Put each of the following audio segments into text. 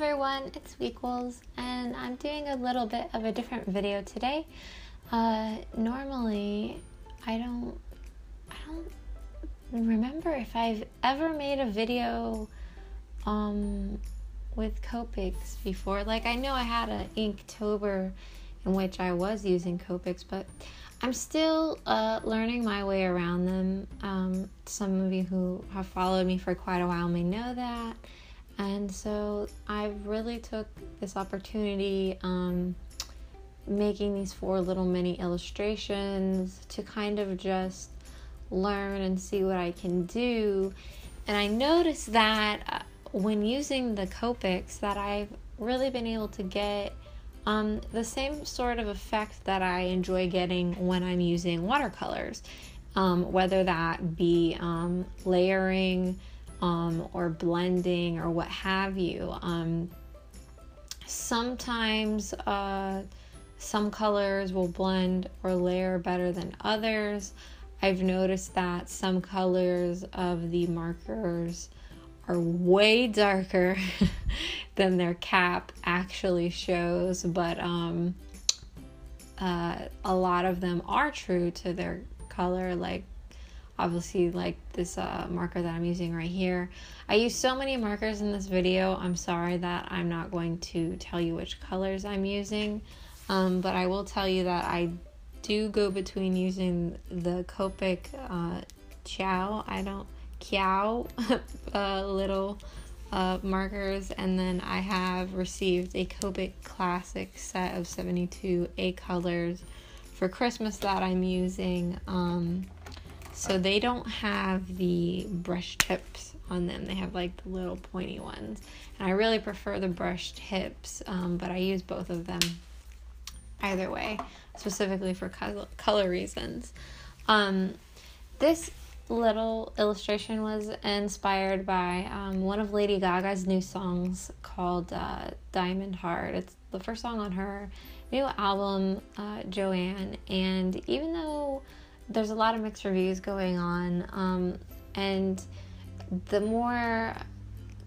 everyone, it's Gweakles, and I'm doing a little bit of a different video today. Normally, I don't remember if I've ever made a video with Copics before. Like, I know I had an Inktober in which I was using Copics, but I'm still learning my way around them. Some of you who have followed me for quite a while may know that. And so I really took this opportunity making these 4 little mini illustrations to kind of just learn and see what I can do. And I noticed that when using the Copics that I've really been able to get the same sort of effect that I enjoy getting when I'm using watercolors, whether that be layering or blending or what have you. Sometimes some colors will blend or layer better than others. I've noticed that some colors of the markers are way darker than their cap actually shows, but a lot of them are true to their color, like obviously like this marker that I'm using right here. I use so many markers in this video. I'm sorry that I'm not going to tell you which colors I'm using, but I will tell you that I do go between using the Copic Ciao little markers, and then I have received a Copic classic set of 72 A colors for Christmas that I'm using. So they don't have the brush tips on them. They have like the little pointy ones. And I really prefer the brush tips, but I use both of them either way, specifically for color reasons. This little illustration was inspired by one of Lady Gaga's new songs called Diamond Heart. It's the first song on her new album, Joanne. And even though there's a lot of mixed reviews going on, and the more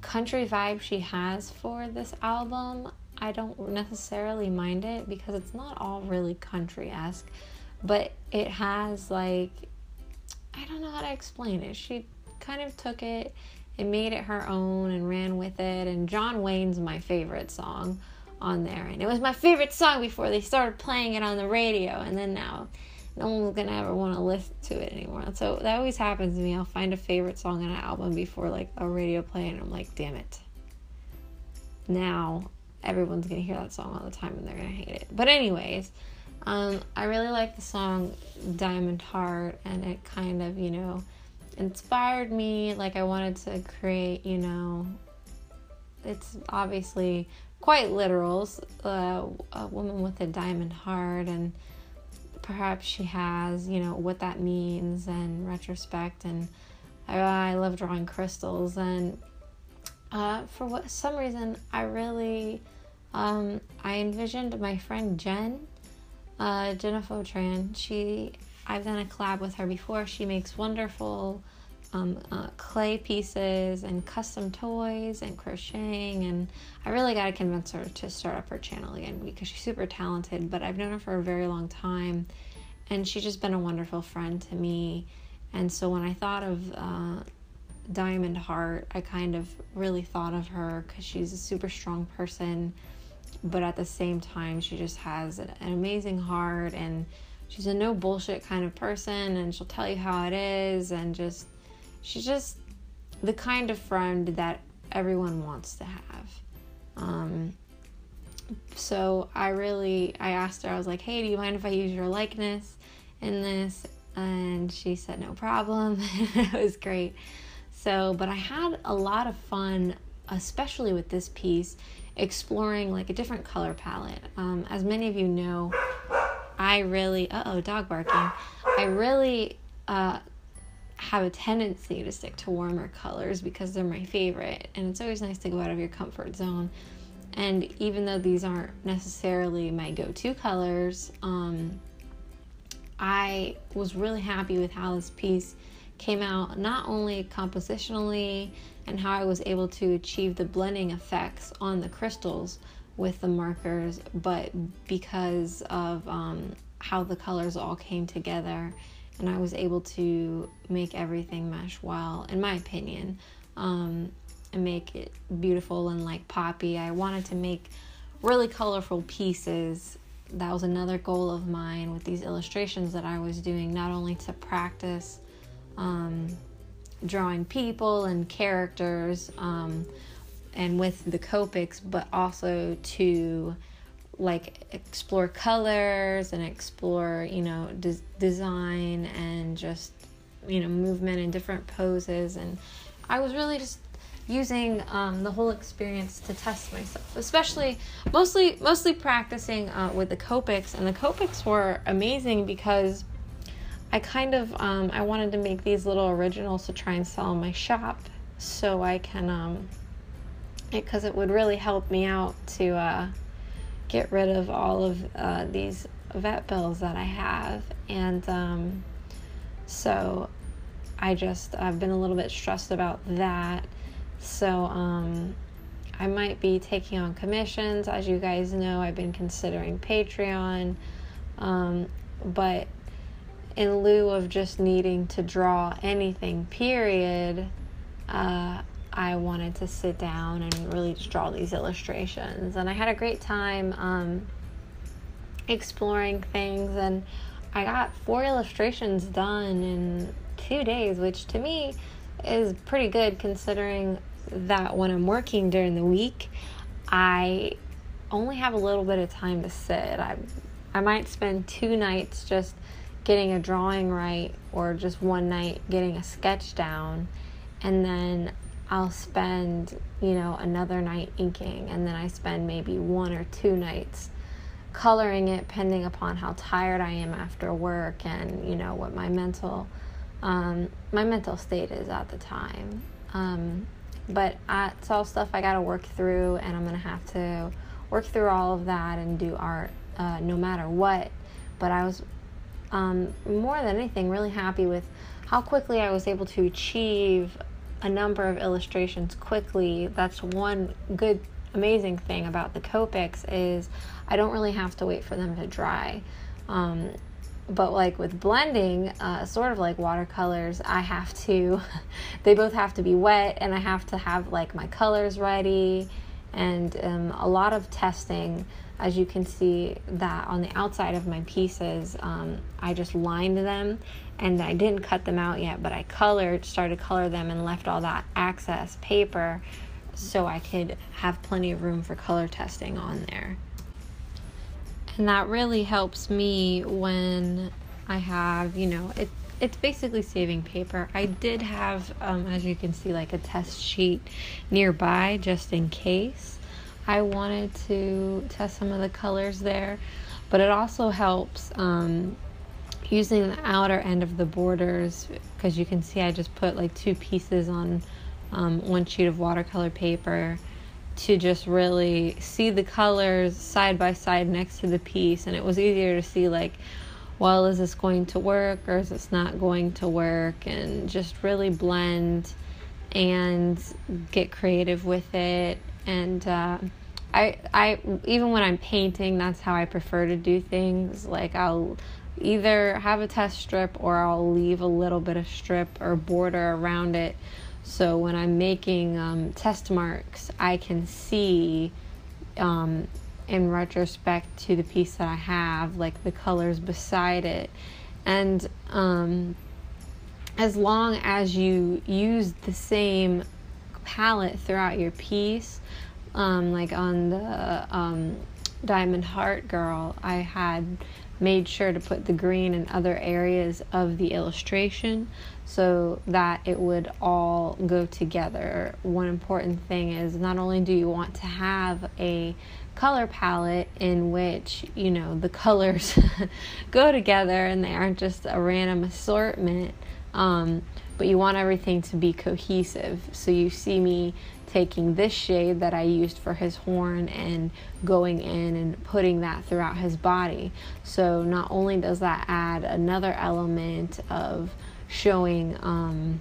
country vibe she has for this album, I don't necessarily mind it because it's not all really country-esque, but it has, like, I don't know how to explain it. She kind of took it and made it her own and ran with it. And John Wayne's my favorite song on there, and it was my favorite song before they started playing it on the radio, and then now no one's gonna ever want to listen to it anymore. So that always happens to me. I'll find a favorite song on an album before like a radio play, and I'm like, damn it, now everyone's gonna hear that song all the time and they're gonna hate it. But anyways, I really like the song Diamond Heart, and it kind of, inspired me. Like, I wanted to create, it's obviously quite literal, a woman with a diamond heart, and perhaps she has, what that means in retrospect. And I love drawing crystals, and for some reason I really I envisioned my friend Jenna Fotran. I've done a collab with her before. She makes wonderful clay pieces and custom toys and crocheting, and I really got to convince her to start up her channel again because she's super talented. But I've known her for a very long time, and she's just been a wonderful friend to me. And so when I thought of Diamond Heart, I kind of really thought of her because she's a super strong person, but at the same time she just has an amazing heart, and she's a no bullshit kind of person, and she'll tell you how it is, and she's just the kind of friend that everyone wants to have. So I asked her, I was like, hey, do you mind if I use your likeness in this? And she said no problem. It was great. So, but I had a lot of fun, especially with this piece, exploring like a different color palette. As many of you know, I really, dog barking. I really have a tendency to stick to warmer colors because they're my favorite, and it's always nice to go out of your comfort zone. And even though these aren't necessarily my go-to colors, I was really happy with how this piece came out not only compositionally and how I was able to achieve the blending effects on the crystals with the markers, but because of how the colors all came together, and I was able to make everything mesh well, in my opinion, and make it beautiful and like poppy. I wanted to make really colorful pieces. That was another goal of mine with these illustrations that I was doing, not only to practice drawing people and characters and with the Copics, but also to like explore colors and explore, you know, design and just, you know, movement and different poses. And I was really just using the whole experience to test myself, especially mostly practicing with the Copics. And the Copics were amazing because I kind of I wanted to make these little originals to try and sell in my shop, so I can because it would really help me out to get rid of all of these vet bills that I have. And so I've been a little bit stressed about that. So I might be taking on commissions. As you guys know, I've been considering Patreon, but in lieu of just needing to draw anything, period, I wanted to sit down and really just draw these illustrations. And I had a great time exploring things, and I got 4 illustrations done in 2 days, which to me is pretty good considering that when I'm working during the week, I only have a little bit of time to sit. I might spend 2 nights just getting a drawing right, or just 1 night getting a sketch down, and then I'll spend, you know, another night inking, and then I spend maybe 1 or 2 nights coloring it, depending upon how tired I am after work and, you know, what my mental state is at the time. But it's all stuff I gotta work through, and I'm gonna have to work through all of that and do art no matter what. But I was more than anything really happy with how quickly I was able to achieve a number of illustrations quickly. That's one good amazing thing about the Copics, is I don't really have to wait for them to dry. But like with blending, sort of like watercolors, I have to they both have to be wet, and I have to have like my colors ready, and a lot of testing. As you can see that on the outside of my pieces, I just lined them, and I didn't cut them out yet, but I started to color them and left all that excess paper so I could have plenty of room for color testing on there. And that really helps me when I have, you know, it's basically saving paper. I did have, as you can see, like a test sheet nearby just in case I wanted to test some of the colors there. But it also helps using the outer end of the borders, because you can see I just put like 2 pieces on 1 sheet of watercolor paper to just really see the colors side by side next to the piece. And it was easier to see, like, well, is this going to work or is this not going to work, and just really blend and get creative with it. And I even when I'm painting, that's how I prefer to do things. Like, I'll either have a test strip, or I'll leave a little bit of strip or border around it, so when I'm making test marks, I can see in retrospect to the piece that I have, like the colors beside it. And as long as you use the same palette throughout your piece, like on the Diamond Heart Girl, I had made sure to put the green in other areas of the illustration so that it would all go together. One important thing is, not only do you want to have a color palette in which, you know, the colors go together and they aren't just a random assortment, but you want everything to be cohesive. So you see me taking this shade that I used for his horn and going in and putting that throughout his body. So not only does that add another element of showing,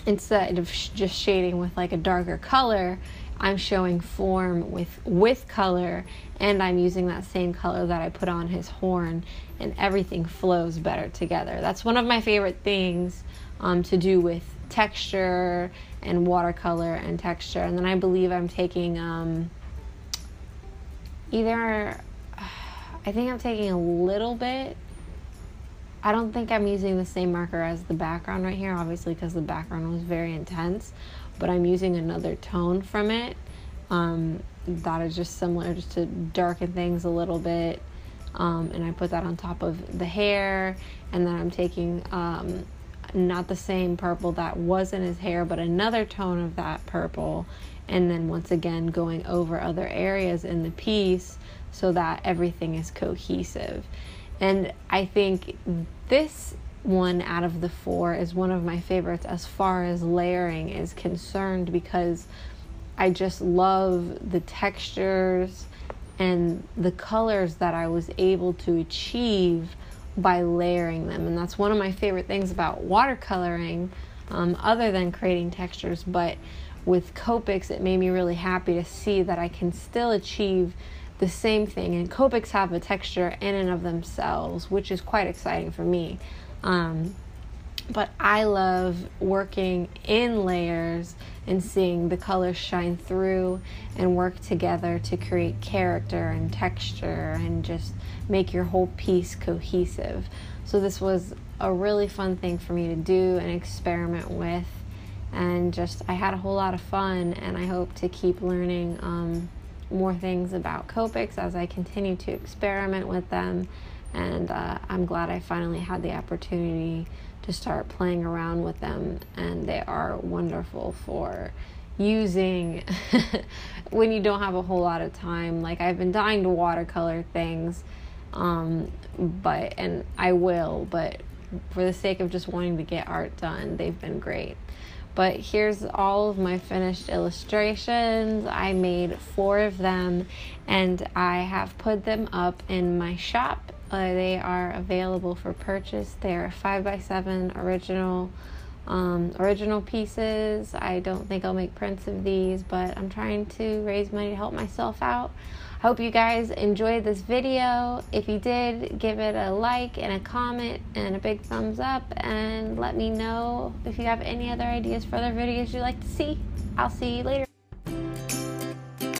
instead of just shading with like a darker color, I'm showing form with color, and I'm using that same color that I put on his horn, and everything flows better together. That's one of my favorite things to do with texture and watercolor and texture. And then I believe I'm taking I think I'm taking a little bit. I don't think I'm using the same marker as the background right here, obviously, because the background was very intense, but I'm using another tone from it that is just similar, just to darken things a little bit, and I put that on top of the hair. And then I'm taking not the same purple that was in his hair, but another tone of that purple, and then once again going over other areas in the piece so that everything is cohesive. And I think this one out of the 4 is one of my favorites as far as layering is concerned, because I just love the textures and the colors that I was able to achieve by layering them. And that's one of my favorite things about watercoloring, other than creating textures. But with Copics, it made me really happy to see that I can still achieve the same thing. And Copics have a texture in and of themselves, which is quite exciting for me. But I love working in layers and seeing the colors shine through and work together to create character and texture and just make your whole piece cohesive. So this was a really fun thing for me to do and experiment with, and just I had a whole lot of fun, and I hope to keep learning more things about Copics as I continue to experiment with them. And I'm glad I finally had the opportunity to start playing around with them, and they are wonderful for using when you don't have a whole lot of time. Like, I've been dying to watercolor things, and I will, but for the sake of just wanting to get art done, they've been great. But here's all of my finished illustrations. I made 4 of them, and I have put them up in my shop. They are available for purchase. They're 5x7 original pieces. I don't think I'll make prints of these, but I'm trying to raise money to help myself out. I hope you guys enjoyed this video. If you did, give it a like and a comment and a big thumbs up, and let me know if you have any other ideas for other videos you'd like to see. I'll see you later.